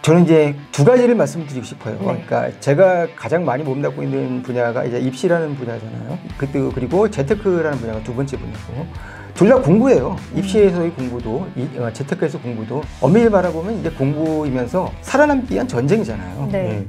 저는 이제 두 가지를 말씀드리고 싶어요. 그러니까 제가 가장 많이 몸담고 있는 분야가 이제 입시라는 분야잖아요. 그리고 재테크라는 분야가 두 번째 분야고. 둘 다 공부예요. 입시에서의 공부도, 재테크에서 공부도. 엄밀히 말하면 이제 공부이면서 살아남기 위한 전쟁이잖아요. 네.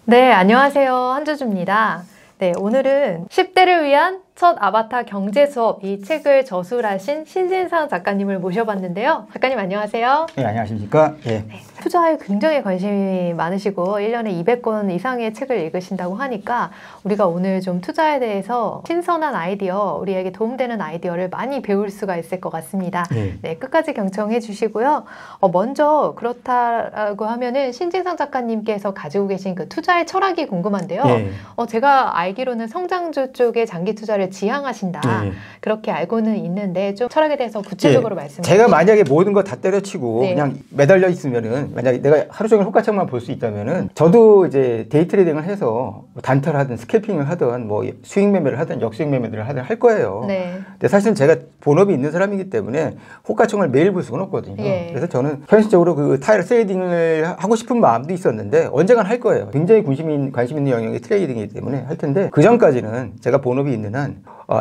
네, 안녕하세요. 한주주입니다. 네, 오늘은 10대를 위한 첫 아바타 경제 수업 이 책을 저술하신 신진상 작가님을 모셔봤는데요. 작가님 안녕하세요. 네, 안녕하십니까. 네. 네, 투자에 굉장히 관심이 많으시고 1년에 200권 이상의 책을 읽으신다고 하니까 우리가 오늘 좀 투자에 대해서 신선한 아이디어, 우리에게 도움되는 아이디어를 많이 배울 수가 있을 것 같습니다. 네, 끝까지 경청해 주시고요. 먼저 그렇다고 하면은 신진상 작가님께서 가지고 계신 그 투자의 철학이 궁금한데요. 제가 알기로는 성장주 쪽에 장기 투자를 지향하신다. 그렇게 알고는 있는데 좀 철학에 대해서 구체적으로 말씀해 주시죠. 제가 만약에 모든 거 다 때려치고 그냥 매달려 있으면은, 만약에 내가 하루 종일 호가창만 볼 수 있다면은, 저도 이제 데이 트레이딩을 해서 단타를 하든 스캘핑을 하든 뭐 수익 매매를 하든 역수익 매매를 하든 할 거예요. 근데 사실은 제가 본업이 있는 사람이기 때문에 호가창을 매일 볼 수는 없거든요. 그래서 저는 현실적으로 그 타일 트레이딩을 하고 싶은 마음도 있었는데 언젠간 할 거예요. 굉장히 관심 있는 영역이 트레이딩이기 때문에 할 텐데, 그 전까지는 제가 본업이 있는 한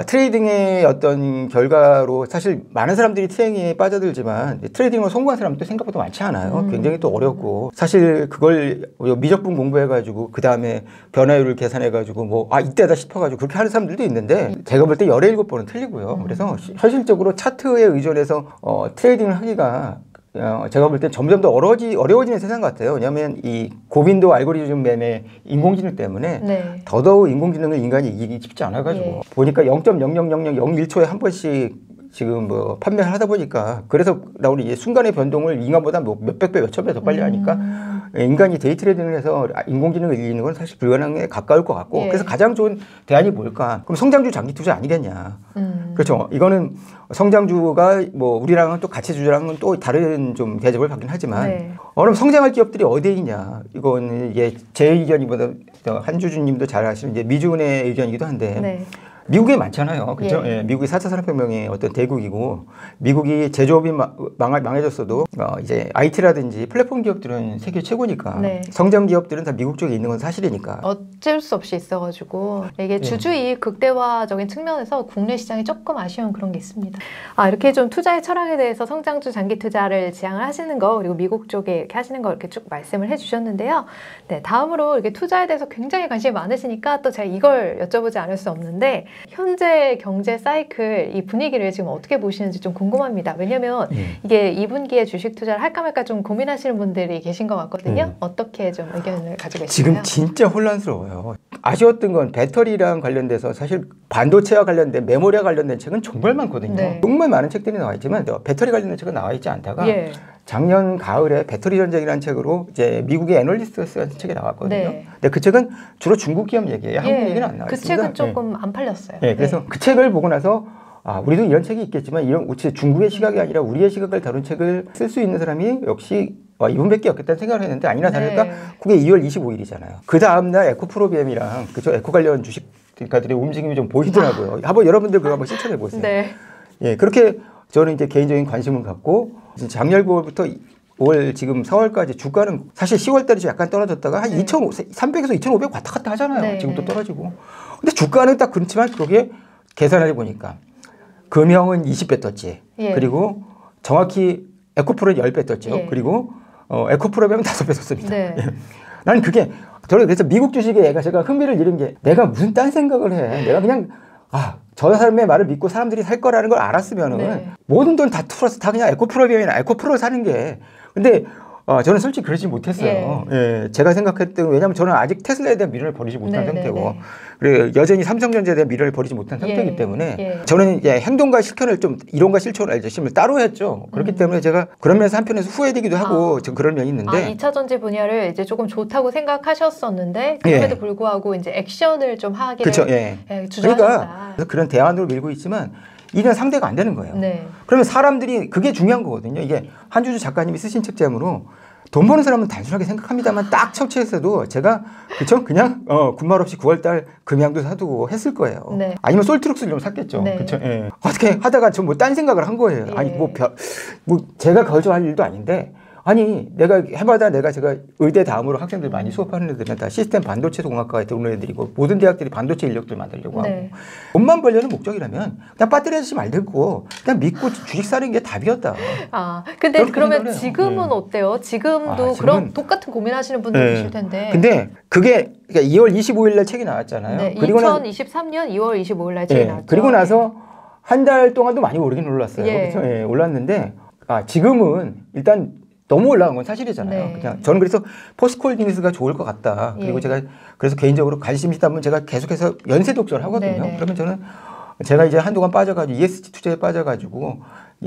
트레이딩의 어떤 결과로 사실 많은 사람들이 트레이딩에 빠져들지만 트레이딩으로 성공한 사람도 생각보다 많지 않아요. 굉장히 또 어렵고, 사실 그걸 미적분 공부해가지고 그 다음에 변화율을 계산해가지고 뭐 이때다 싶어가지고 그렇게 하는 사람들도 있는데, 제가 볼 때 17번은 틀리고요. 그래서 현실적으로 차트에 의존해서 트레이딩을 하기가 제가 볼 땐 점점 더 어려워지는 세상 같아요. 왜냐하면 이 고빈도 알고리즘 매매 인공지능 때문에 더더욱 인공지능을 인간이 이기기 쉽지 않아가지고 보니까 0.00001초에 한 번씩 지금 뭐 판매를 하다 보니까, 그래서 나오는 이제 순간의 변동을 인간보다 뭐 몇백 배, 몇천 배 더 빨리 하니까 인간이 데이 트레이딩을 해서 인공지능을 이기는 건 사실 불가능에 가까울 것 같고, 그래서 가장 좋은 대안이 뭘까? 그럼 성장주 장기 투자 아니겠냐? 그렇죠. 이거는 성장주가 뭐 우리랑은 또 가치주랑은 또 다른 좀 대접을 받긴 하지만, 그럼 성장할 기업들이 어디에 있냐? 이건 이게 제 의견이보다 한주주님도 잘 아시는 이제 미주은의 의견이기도 한데, 미국에 많잖아요. 그죠? 미국이 4차 산업혁명의 어떤 대국이고, 미국이 제조업이 망해졌어도 이제 IT라든지 플랫폼 기업들은 세계 최고니까, 성장 기업들은 다 미국 쪽에 있는 건 사실이니까. 어쩔 수 없이 있어가지고 이게 주주이익 극대화적인 측면에서 국내 시장이 조금 아쉬운 그런 게 있습니다. 이렇게 좀 투자의 철학에 대해서 성장주 장기 투자를 지향을 하시는 거, 그리고 미국 쪽에 이렇게 하시는 거 이렇게 쭉 말씀을 해주셨는데요. 네, 다음으로 이렇게 투자에 대해서 굉장히 관심이 많으시니까 또 제가 이걸 여쭤보지 않을 수 없는데, 현재 경제 사이클 이 분위기를 지금 어떻게 보시는지 좀 궁금합니다. 왜냐면 이게 2분기에 주식 투자를 할까 말까 좀 고민하시는 분들이 계신 것 같거든요. 어떻게 좀 의견을 가지고 계신가요? 지금 진짜 혼란스러워요. 아쉬웠던 건 배터리랑 관련돼서 사실 반도체와 관련된 메모리와 관련된 책은 정말 많거든요. 정말 많은 책들이 나와 있지만 배터리 관련된 책은 나와 있지 않다가 작년 가을에 배터리 전쟁이라는 책으로 이제 미국의 애널리스트가 쓴 책이 나왔거든요. 근데 그 책은 주로 중국 기업 얘기예요. 한국 얘기는 안 나와 있습니다. 그 책은 조금 안 팔렸어요. 그래서 그 책을 보고 나서 우리도 이런 책이 있겠지만 이런 중국의 시각이 아니라 우리의 시각을 다룬 책을 쓸 수 있는 사람이 역시 이분밖에 없겠다는 생각을 했는데, 아니나 다를까 그게 2월 25일이잖아요. 그 다음날 에코프로비엠이랑 그죠, 에코 관련 주식가들의 움직임이 좀 보이더라고요. 한번 여러분들 그거 한번 실천해 보세요. 그렇게 저는 이제 개인적인 관심을 갖고, 작년부터 5월 지금 4월까지 주가는 사실 10월 달에 약간 떨어졌다가 한 2,300에서 2,500 왔다 갔다 하잖아요. 지금 또 떨어지고. 근데 주가는 딱 그렇지만 그게 계산해 보니까 금형은 20배 떴지. 그리고 정확히 에코프로는 10배 떴죠. 그리고 에코프로비엠은 5배 떴습니다. 나는 그게, 저는 그래서 미국 주식에 제가 흥미를 잃은 게, 내가 무슨 딴 생각을 해. 내가 그냥 저 사람의 말을 믿고 사람들이 살 거라는 걸 알았으면은 모든 돈 다 풀어서 다 그냥 에코프로비엠이나 에코프로를 사는 게. 근데 저는 솔직히 그러지 못했어요. 제가 생각했던, 왜냐하면 저는 아직 테슬라에 대한 미련을 버리지 못한 상태고, 그리고 여전히 삼성전자에 대한 미련을 버리지 못한 상태이기 때문에 저는 이제 행동과 실천을 좀, 이론과 실천을 열심히 따로 했죠. 그렇기 때문에 제가 그런 면에서 한편에서 후회되기도 하고 좀 그런 면이 있는데, 2차 전지 분야를 이제 조금 좋다고 생각하셨었는데 그럼에도 불구하고 이제 액션을 좀 하기를 주저하셨다. 그러니까 그런 대안으로 밀고 있지만 이는 상대가 안 되는 거예요. 그러면 사람들이, 그게 중요한 거거든요. 이게 한주주 작가님이 쓰신 책 제목으로 돈 버는 사람은 단순하게 생각합니다만 딱 처치했어도 제가 그쵸? 그냥 군말 없이 9월달 금양도 사두고 했을 거예요. 네. 아니면 솔트룩스를 좀 샀겠죠. 네. 그쵸? 예. 어떻게 하다가 전 뭐 딴 생각을 한 거예요. 예. 아니 뭐 제가 거절할 일도 아닌데 아니 내가 해마다 제가 의대 다음으로 학생들 많이 수업하는 애들은 다 시스템 반도체 공학과에 들어오는 애들이고 모든 대학들이 반도체 인력들 만들려고 하고 네. 돈만 벌려는 목적이라면 그냥 배터리 아저씨 말듣고 그냥 믿고 주식 사는 게 답이었다. 아, 근데 그러면 생각을 해요. 지금은 예. 어때요? 지금도 지금은- 그런 똑같은 고민하시는 분들 네. 계실 텐데. 근데 그게 그러니까 2월 25일 날 책이 나왔잖아요. 네, 그리고 2023년 2월 25일 날 책이 나왔죠. 그리고 나서 한 달 동안도 많이 오르긴 올랐어요. 예. 그렇죠? 예, 올랐는데 지금은 일단 너무 올라간 건 사실이잖아요. 네. 그냥 저는 그래서 포스코홀딩스가 좋을 것 같다. 그리고 예. 제가 그래서 개인적으로 관심 있다면 제가 계속해서 연쇄 독서를 하거든요. 네네. 그러면 저는 제가 이제 한동안 빠져가지고 ESG 투자에 빠져가지고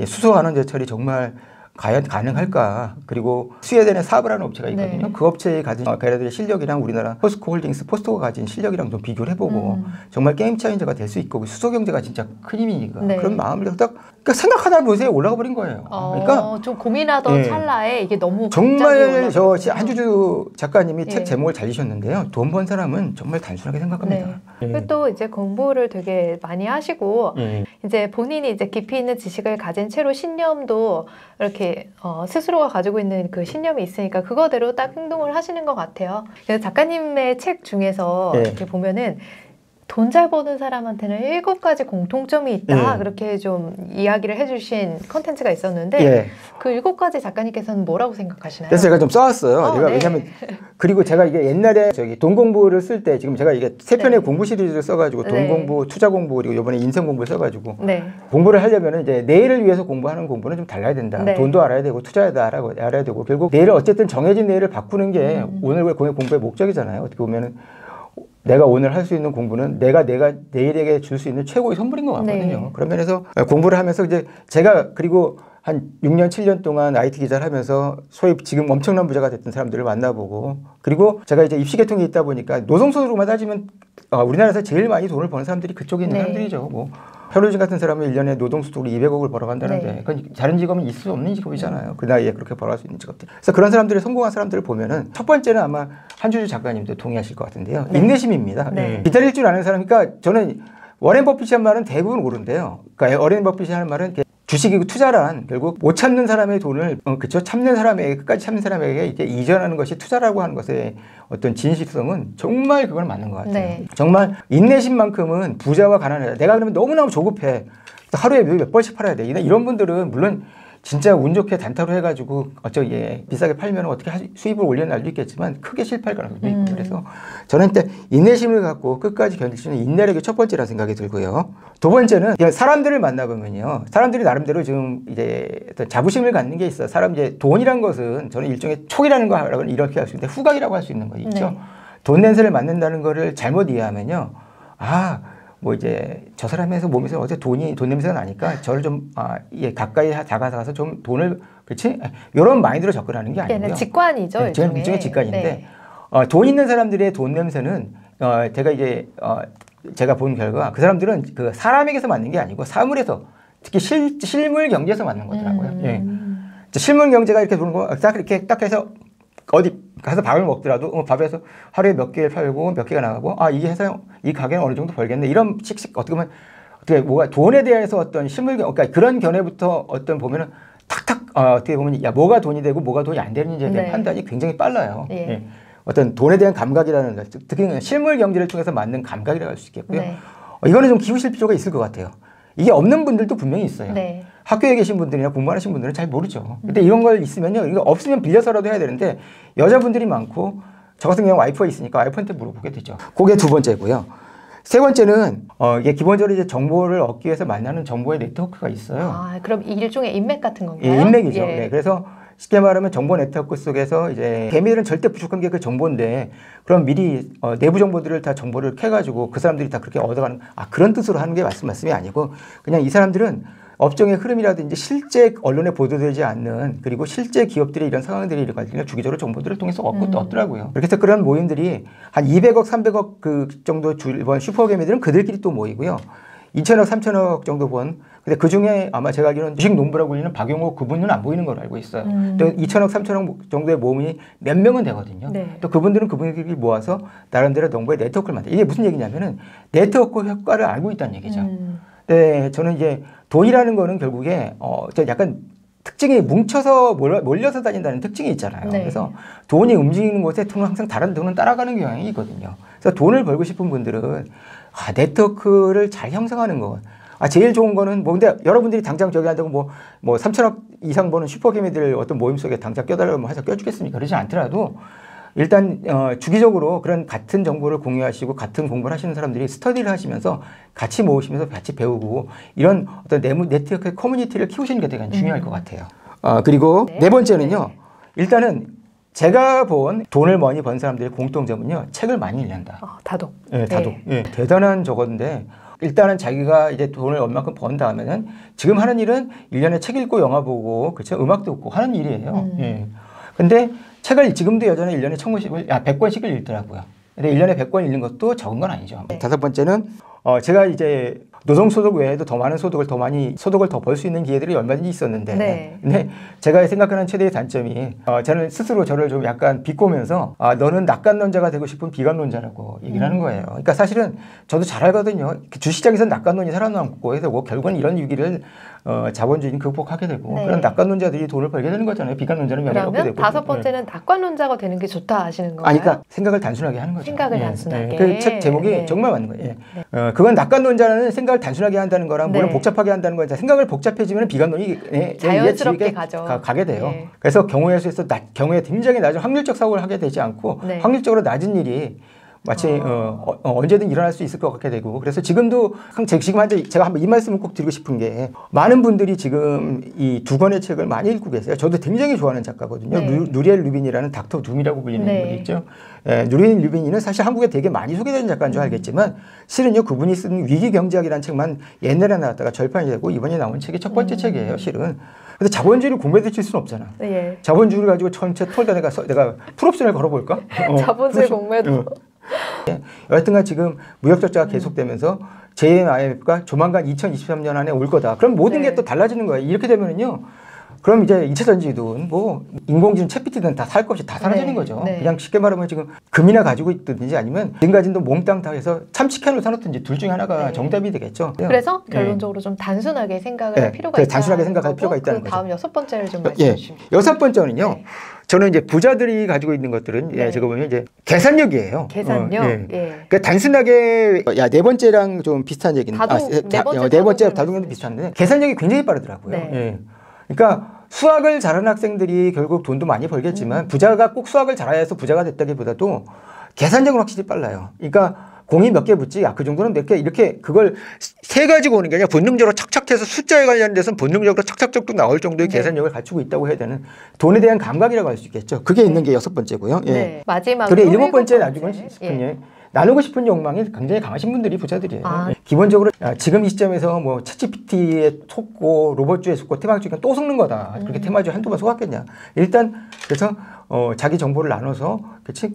수소환원 제철이 정말 과연 가능할까? 그리고 스웨덴에 사업을 하는 업체가 있거든요. 네. 그 업체에 가진 걔네들의 실력이랑 우리나라 포스코홀딩스, 포스코가 가진 실력이랑 좀 비교를 해보고 정말 게임 체인저가 될 수 있고 수소 경제가 진짜 큰 힘이니까 네. 그런 마음을 딱 그러니까 생각하다 보세요 올라가 버린 거예요. 그러니까 좀 고민하던 예. 찰나에 이게 너무 정말 저 갑자기 한주주 작가님이 예. 책 제목을 잘 지셨는데요. 돈 번 사람은 정말 단순하게 생각합니다. 네. 예. 그리고 또 이제 공부를 되게 많이 하시고 예. 이제 본인이 이제 깊이 있는 지식을 가진 채로 신념도 이렇게 스스로가 가지고 있는 그 신념이 있으니까 그거대로 딱 행동을 하시는 것 같아요. 그래서 작가님의 책 중에서 예. 이렇게 보면은 돈 잘 버는 사람한테는 7가지 공통점이 있다. 예. 그렇게 좀 이야기를 해주신 컨텐츠가 있었는데 예. 그 7가지 작가님께서는 뭐라고 생각하시나요? 그래서 제가 좀 써왔어요. 네. 왜냐면 그리고 제가 이게 옛날에 돈 공부를 쓸 때 지금 제가 이게 3편의 네. 공부 시리즈를 써가지고 돈 네. 공부, 투자 공부 그리고 이번에 인생 공부를 써가지고 네. 공부를 하려면 이제 내일을 위해서 공부하는 공부는 좀 달라야 된다. 네. 돈도 알아야 되고 투자도 알아야 되고 결국 내일을 어쨌든 정해진 내일을 바꾸는 게 오늘의 공부의 목적이잖아요. 어떻게 보면은 내가 오늘 할 수 있는 공부는 내가 내일에게 줄 수 있는 최고의 선물인 것 같거든요. 네. 그런 면에서 공부를 하면서 이제 제가 그리고 한 6년, 7년 동안 IT 기자를 하면서 소위 지금 엄청난 부자가 됐던 사람들을 만나보고 그리고 제가 이제 입시 계통에 있다 보니까 노동소득으로만 따지면 우리나라에서 제일 많이 돈을 버는 사람들이 그쪽에 있는 네. 사람들이죠. 뭐 현우진 같은 사람은 1년에 노동소득으로 200억을 벌어간다는데 네. 그건 다른 직업은 있을 수 없는 직업이잖아요. 그 나이에 그렇게 벌어갈 수 있는 직업들. 그래서 그런 사람들이 성공한 사람들을 보면은 첫 번째는 아마 한주주 작가님도 동의하실 것 같은데요. 네. 인내심입니다. 네. 기다릴 줄 아는 사람. 그러니까 저는 워렌 버핏이 한 말은 대부분 옳은데요. 그러니까 워렌 버핏이 하는 말은 주식이고 투자란 결국 못 참는 사람의 돈을 그쵸 참는 사람에게 끝까지 참는 사람에게 이제 이전하는 것이 투자라고 하는 것의 어떤 진실성은 정말 그건 맞는 것 같아요. 네. 정말 인내심만큼은 부자와 가난하다. 내가 그러면 너무너무 조급해. 하루에 몇 벌씩 팔아야 돼. 이런 분들은 물론 진짜 운 좋게 단타로 해가지고 비싸게 팔면 어떻게 수입을 올리는 날도 있겠지만 크게 실패할 가능성이 있고 그래서 저는 일단 인내심을 갖고 끝까지 견딜 수 있는 인내력이 첫 번째라는 생각이 들고요. 두 번째는 사람들을 만나보면요. 사람들이 나름대로 지금 이제 어떤 자부심을 갖는 게 있어요. 사람 이제 돈이란 것은 저는 일종의 촉이라는 거라고는 이렇게 할 수 있는데 후각이라고 할 수 있는 거 있죠. 네. 돈 냄새를 맡는다는 거를 잘못 이해하면요. 뭐 이제 저 사람에서 몸에서 어제 돈 냄새가 나니까 저를 좀 가까이 다가가서 좀 돈을 그렇지 이런 마인드로 접근하는 게 아니고요. 직관이죠. 네, 일종의 직관인데 네. 돈 있는 사람들의 돈 냄새는 제가 본 결과 그 사람들은 그 사람에게서 맡는 게 아니고 사물에서 특히 실물 경제에서 맡는 거더라고요. 예. 실물 경제가 이렇게 도는 거 딱 이렇게 딱 해서 어디 가서 밥을 먹더라도 밥에서 하루에 몇 개를 팔고 몇 개가 나가고 이 회사 이 가게는 어느 정도 벌겠네 이런 씩씩 어떻게 보면 뭐가 돈에 대해서 어떤 그러니까 그런 견해부터 보면은 탁탁 어떻게 보면 뭐가 돈이 되고 뭐가 돈이 안 되는지에 대한 네. 판단이 굉장히 빨라요. 예. 예. 어떤 돈에 대한 감각이라는 것, 특히 실물 경제를 통해서 맞는 감각이라고 할 수 있겠고요. 네. 이거는 좀 키우실 필요가 있을 것 같아요. 이게 없는 분들도 분명히 있어요. 네. 학교에 계신 분들이나 공부하신 분들은 잘 모르죠. 근데 이런 걸 있으면요. 이거 없으면 빌려서라도 해야 되는데 여자분들이 많고 저 같은 경우 와이프가 있으니까 와이프한테 물어보게 되죠. 그게 두 번째고요. 세 번째는 이게 기본적으로 이제 정보를 얻기 위해서 만나는 정보의 네트워크가 있어요. 그럼 일종의 인맥 같은 건가요? 예, 인맥이죠. 예. 네, 그래서 쉽게 말하면 정보 네트워크 속에서 이제 개미들은 절대 부족한 게 그 정보인데 그럼 미리 내부 정보들을 다 정보를 캐가지고 그 사람들이 다 그렇게 얻어가는 그런 뜻으로 하는 게 말씀이 아니고 그냥 이 사람들은 업종의 흐름이라든지 실제 언론에 보도되지 않는 그리고 실제 기업들의 이런 상황들이 일어나는 주기적으로 정보들을 통해서 얻고 또 얻더라고요. 그래서 그런 모임들이 한 200억, 300억 그 정도 이번 슈퍼개미들은 그들끼리 또 모이고요. 2천억, 3천억 정도 번. 근데 그 중에 아마 제가 알기로는 주식농부라고 불리는 박용호 그분은 안 보이는 걸로 알고 있어요. 또 2천억, 3천억 정도의 모험이 몇 명은 되거든요. 네. 또 그분들은 그분들끼리 모아서 나름대로 농부의 네트워크를 만들어요. 이게 무슨 얘기냐면은 네트워크 효과를 알고 있다는 얘기죠. 네, 저는 이제 돈이라는 거는 결국에 약간 특징이 뭉쳐서 몰려서 다닌다는 특징이 있잖아요. 네. 그래서 돈이 움직이는 곳에 돈은 항상 다른 돈은 따라가는 경향이 있거든요. 그래서 돈을 벌고 싶은 분들은 네트워크를 잘 형성하는 것. 제일 좋은 거는 근데 여러분들이 당장 저기 한다고 뭐 3천억 이상 버는 슈퍼개미들 어떤 모임 속에 당장 껴달라고 해서 껴주겠습니까? 그러지 않더라도 일단 주기적으로 그런 같은 정보를 공유하시고 같은 공부를 하시는 사람들이 스터디를 하시면서 같이 모으시면서 같이 배우고 이런 어떤 네트워크 커뮤니티를 키우시는 게 되게 중요할 것 같아요. 그리고 네 번째는요. 일단은 제가 본 돈을 많이 번 사람들의 공통점은요. 책을 많이 읽는다. 다독. 네, 다독. 네. 대단한 저건데 일단은 자기가 이제 돈을 얼마큼 번 다음에는 지금 하는 일은 1년에 책 읽고 영화 보고 그렇죠? 음악 듣고 하는 일이에요. 예. 근데 책을 지금도 여전히 1년에 100권씩을 읽더라고요. 근데 1년에 100권 읽는 것도 적은 건 아니죠. 네. 다섯 번째는 제가 이제 노동소득 외에도 더 많은 소득을 더 벌 수 있는 기회들이 얼마든지 있었는데 네. 근데 제가 생각하는 최대의 단점이 저는 스스로 저를 좀 약간 비꼬면서 너는 낙관론자가 되고 싶은 비관론자라고 얘기를 하는 거예요. 그러니까 사실은 저도 잘 알거든요. 주시장에서 낙관론이 살아남고 해서 결국은 이런 위기를 자본주의는 극복하게 되고 네. 그런 낙관론자들이 돈을 벌게 되는 거잖아요. 비관론자는 명예를 얻게 되고. 다섯 번째는 낙관론자가 되는 게 좋다 하시는 건가요? 그러니까 생각을 단순하게 하는 거죠. 생각을 단순하게. 그 책 제목이 정말 맞는 거예요. 그건 낙관론자는 생각을 단순하게 한다는 거랑 물론 복잡하게 한다는 거죠. 생각을 복잡해지면 비관론이 자연스럽게 가게 돼요. 네. 그래서 경우에 수에서 경우에 굉장히 낮은 확률적 사고를 하게 되지 않고 확률적으로 낮은 일이 마치 언제든 일어날 수 있을 것 같게 되고 그래서 지금도 지금 제가 한번 이 말씀을 꼭 드리고 싶은 게 많은 분들이 지금 이 두 권의 책을 많이 읽고 계세요. 저도 굉장히 좋아하는 작가거든요. 누리엘 루비니라는 닥터 둠이라고 불리는 분이 있죠. 누리엘 루비니는 사실 한국에 되게 많이 소개되는 작가인 줄 알겠지만 실은요 그분이 쓴 위기경제학이라는 책만 옛날에 나왔다가 절판이 되고 이번에 나온 책이 첫 번째 책이에요. 실은. 근데 자본주의를 공부해 칠 수는 없잖아. 자본주의를 가지고 전체 털다 내가 풀옵션을 걸어볼까? 자본주의 공매도. 여하튼간 지금 무역 적자가 계속되면서 IMF가 조만간 2023년 안에 올 거다. 그럼 모든 게 또 달라지는 거예요. 이렇게 되면은요. 그럼 이제 2차 전지든 뭐 인공지능 챗GPT든 다 살 것 없이 다 사라지는 거죠. 그냥 쉽게 말하면 지금 금이나 가지고 있든지 아니면 지금까지도 몽땅 다 해서 참치캔을 사놓든지 둘 중에 하나가 정답이 되겠죠. 그래서 결론적으로 좀 단순하게 생각을 할 필요가 있다. 단순하게 생각할 필요가 있다는 거죠. 다음 여섯 번째를 좀 말씀해 주시면. 여섯 번째는요. 저는 이제 부자들이 가지고 있는 것들은 제가 보면 이제 계산력이에요. 계산력. 그러니까 단순하게 네 번째랑 좀 비슷한 얘기는 네 번째 다둥이도 비슷한데 계산력이 굉장히 빠르더라고요. 그러니까 수학을 잘하는 학생들이 결국 돈도 많이 벌겠지만 부자가 꼭 수학을 잘해야 해서 부자가 됐다기보다도 계산력은 확실히 빨라요. 그러니까 공이 몇 개 붙지, 그 정도는 몇 개, 이렇게 그걸 세 가지고 오는 게 아니라 본능적으로 착착해서 숫자에 관련돼서는 본능적으로 착착착 나올 정도의 계산력을 갖추고 있다고 해야 되는 돈에 대한 감각이라고 할 수 있겠죠. 그게 있는 게 여섯 번째고요. 마지막으로 그리고 일곱 번째 나누고 싶은 나누고 싶은 욕망이 굉장히 강하신 분들이 부자들이에요. 기본적으로 지금 이 시점에서 뭐 챗GPT에 속고 로봇주에 속고 테마주에 또 속는 거다. 그렇게 테마주에 한두 번 속았겠냐. 일단 그래서 자기 정보를 나눠서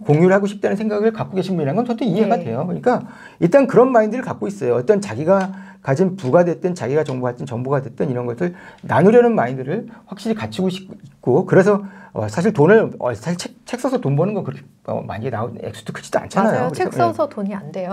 공유를 하고 싶다는 생각을 갖고 계신 분이라는 건 저도 이해가 돼요. 그러니까 일단 그런 마인드를 갖고 있어요. 어떤 자기가 가진 부가 됐든 자기가 정보가 됐든 이런 것들 나누려는 마인드를 확실히 갖추고 있고 그래서 사실 돈을 사실 책 써서 돈 버는 건 그렇게 많이 나온 액수도 크지도 않잖아요. 맞아요. 책 써서 돈이 안 돼요.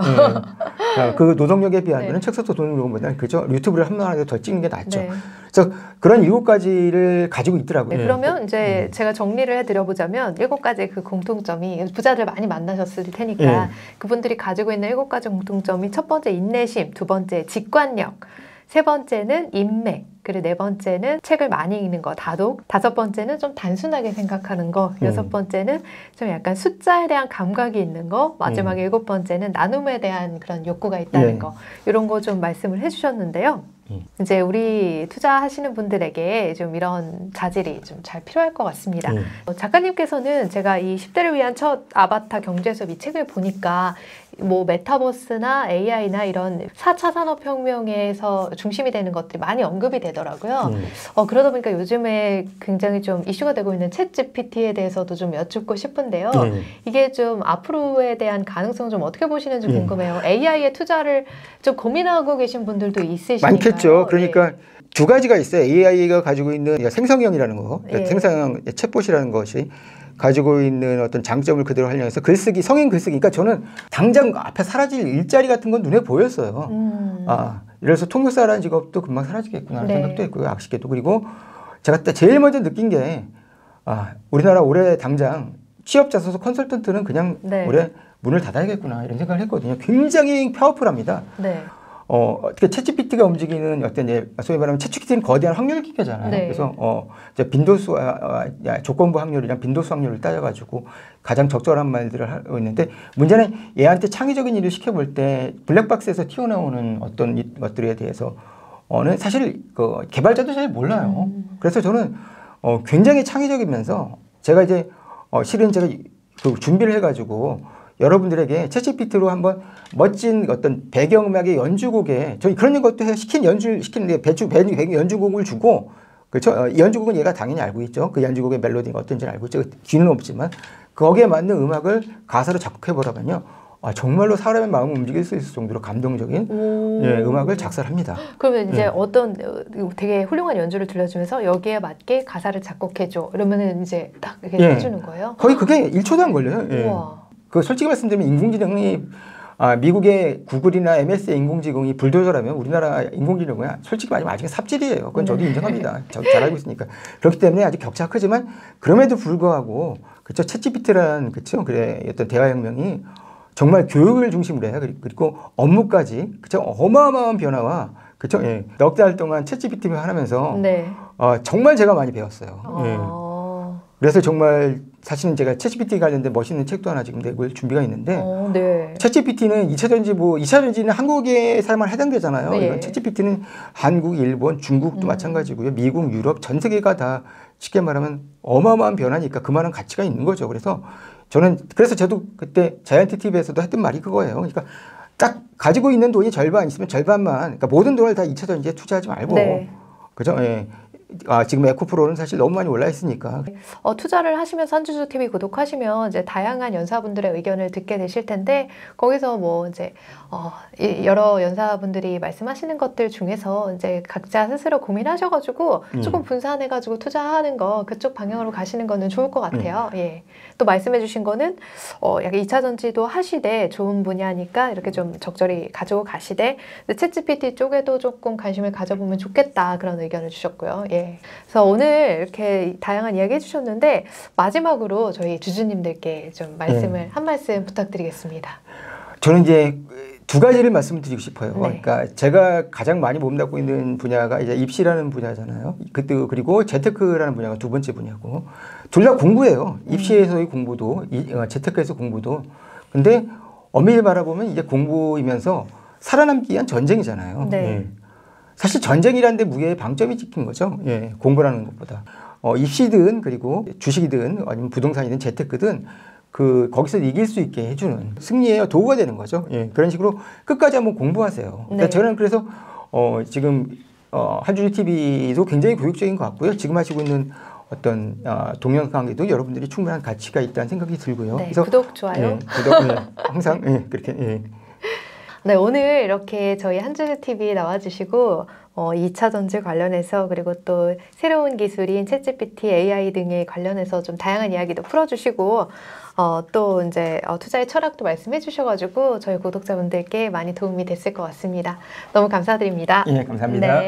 그 노동력에 비하면 책 써서 돈을 버는 것보다는 그죠. 유튜브를 한 번에 더 찍는 게 낫죠. 그래서 그런 7가지를 가지고 있더라고요. 그러면 이제 제가 정리를 해드려보자면 7가지 그 공통점이 부자들 많이 만나셨을 테니까 그분들이 가지고 있는 7가지 공통점이 첫 번째 인내심, 두 번째 직관력, 세 번째는 인맥, 그리고 네 번째는 책을 많이 읽는 거, 다독, 다섯 번째는 좀 단순하게 생각하는 거, 여섯 번째는 좀 약간 숫자에 대한 감각이 있는 거, 마지막에 일곱 번째는 나눔에 대한 그런 욕구가 있다는 거, 이런 거 좀 말씀을 해주셨는데요. 이제 우리 투자하시는 분들에게 좀 이런 자질이 좀 잘 필요할 것 같습니다. 작가님께서는 제가 이 10대를 위한 첫 아바타 경제 수업 이 책을 보니까 뭐 메타버스나 AI나 이런 4차 산업혁명에서 중심이 되는 것들이 많이 언급이 되더라고요. 그러다 보니까 요즘에 굉장히 좀 이슈가 되고 있는 챗 GPT에 대해서도 좀 여쭙고 싶은데요. 이게 좀 앞으로에 대한 가능성 좀 어떻게 보시는지 궁금해요. AI에 투자를 좀 고민하고 계신 분들도 있으시니까요. 많겠죠. 그러니까 두 가지가 있어요. AI가 가지고 있는 생성형이라는 거, 생성형 챗봇이라는 것이 가지고 있는 어떤 장점을 그대로 활용해서 글쓰기, 성인 글쓰기. 그러니까 저는 당장 앞에 사라질 일자리 같은 건 눈에 보였어요. 이래서 통역사라는 직업도 금방 사라지겠구나 하는 생각도 했고요. 악식계도. 그리고 제가 제일 먼저 느낀 게 우리나라 올해 당장 취업자 소속 컨설턴트는 그냥 올해 문을 닫아야겠구나 이런 생각을 했거든요. 굉장히 파워풀합니다. 어떻게 챗GPT가 움직이는 어떤 소위 말하면 챗GPT는 거대한 확률 기계잖아요. 그래서 빈도수와 조건부 확률이랑 빈도수 확률을 따져가지고 가장 적절한 말들을 하고 있는데 문제는 얘한테 창의적인 일을 시켜볼 때 블랙박스에서 튀어나오는 어떤 것들에 대해서는 사실 그 개발자도 잘 몰라요. 그래서 저는 굉장히 창의적이면서 제가 이제 실은 제가 그 준비를 해가지고 여러분들에게 챗GPT로 한번 멋진 어떤 배경음악의 연주곡에 저희 그런 것도 해 시키는데 연주곡을 주고 그렇죠? 이 연주곡은 얘가 당연히 알고 있죠. 그 연주곡의 멜로디가 어떤지 알고 있죠. 귀는 없지만 거기에 맞는 음악을 가사로 작곡해 보라면요. 정말로 사람의 마음을 움직일 수 있을 정도로 감동적인 음악을 작사합니다. 그러면 이제 어떤 되게 훌륭한 연주를 들려주면서 여기에 맞게 가사를 작곡해줘. 이러면은 이제 딱 이렇게 해주는 거예요? 거의 그게 1초도 안 걸려요. 그 솔직히 말씀드리면 인공지능이 미국의 구글이나 MS의 인공지능이 불도저라면 우리나라 인공지능은 솔직히 말하면 아직 삽질이에요. 그건 저도 인정합니다. 저도 잘 알고 있으니까. 그렇기 때문에 아직 격차가 크지만 그럼에도 불구하고 그렇죠. 챗GPT라는 그렇죠. 어떤 대화혁명이 정말 교육을 중심으로 해요. 그리고 업무까지 그렇죠. 어마어마한 변화와 그렇죠. 넉 달 동안 챗GPT 하면서 정말 제가 많이 배웠어요. 그래서 정말 사실은 제가 챗GPT 관련된 멋있는 책도 하나 지금 내볼 준비가 있는데 챗GPT는 2차 전지는 한국에서만 해당되잖아요. 이건 챗GPT는 한국, 일본, 중국도 마찬가지고요. 미국, 유럽 전 세계가 다 쉽게 말하면 어마어마한 변화니까 그만한 가치가 있는 거죠. 그래서 저도 그때 자이언트 TV에서도 했던 말이 그거예요. 그러니까 딱 가지고 있는 돈이 절반 있으면 절반만 그러니까 모든 돈을 다 2차 전지에 투자하지 말고 그죠? 지금 에코프로는 사실 너무 많이 올라 있으니까. 투자를 하시면서 한주주 TV 구독하시면 이제 다양한 연사분들의 의견을 듣게 되실 텐데 거기서 뭐 이제 여러 연사분들이 말씀하시는 것들 중에서 이제 각자 스스로 고민하셔가지고 조금 분산해가지고 투자하는 거 그쪽 방향으로 가시는 거는 좋을 것 같아요. 또 말씀해주신 거는 약간 2차 전지도 하시되 좋은 분야니까 이렇게 좀 적절히 가지고 가시되 챗GPT 쪽에도 조금 관심을 가져보면 좋겠다 그런 의견을 주셨고요. 그래서 오늘 이렇게 다양한 이야기 해주셨는데 마지막으로 저희 주주님들께 좀 말씀을 한 말씀 부탁드리겠습니다. 저는 이제 두 가지를 말씀드리고 싶어요. 그러니까 제가 가장 많이 몸담고 있는 분야가 이제 입시라는 분야잖아요. 그리고 재테크라는 분야가 두 번째 분야고 둘 다 공부예요. 입시에서의 공부도 재테크에서 공부도. 근데 엄밀히 말해보면 이제 공부이면서 살아남기 위한 전쟁이잖아요. 사실 전쟁이라는 데 무게의 방점이 찍힌 거죠. 공부라는 것보다. 입시든 그리고 주식이든 아니면 부동산이든 재테크든 거기서 이길 수 있게 해주는 승리의 도구가 되는 거죠. 그런 식으로 끝까지 한번 공부하세요. 그러니까 저는 그래서 지금 한주주 TV도 굉장히 교육적인 것 같고요. 지금 하시고 있는 어떤 동영 강의도 여러분들이 충분한 가치가 있다는 생각이 들고요. 그래서 구독, 좋아요. 항상 그렇게. 오늘 이렇게 저희 한주주 TV 나와주시고 2차 전지 관련해서 그리고 또 새로운 기술인 챗GPT, AI 등에 관련해서 좀 다양한 이야기도 풀어주시고 또 이제 투자의 철학도 말씀해 주셔가지고 저희 구독자분들께 많이 도움이 됐을 것 같습니다. 너무 감사드립니다. 감사합니다.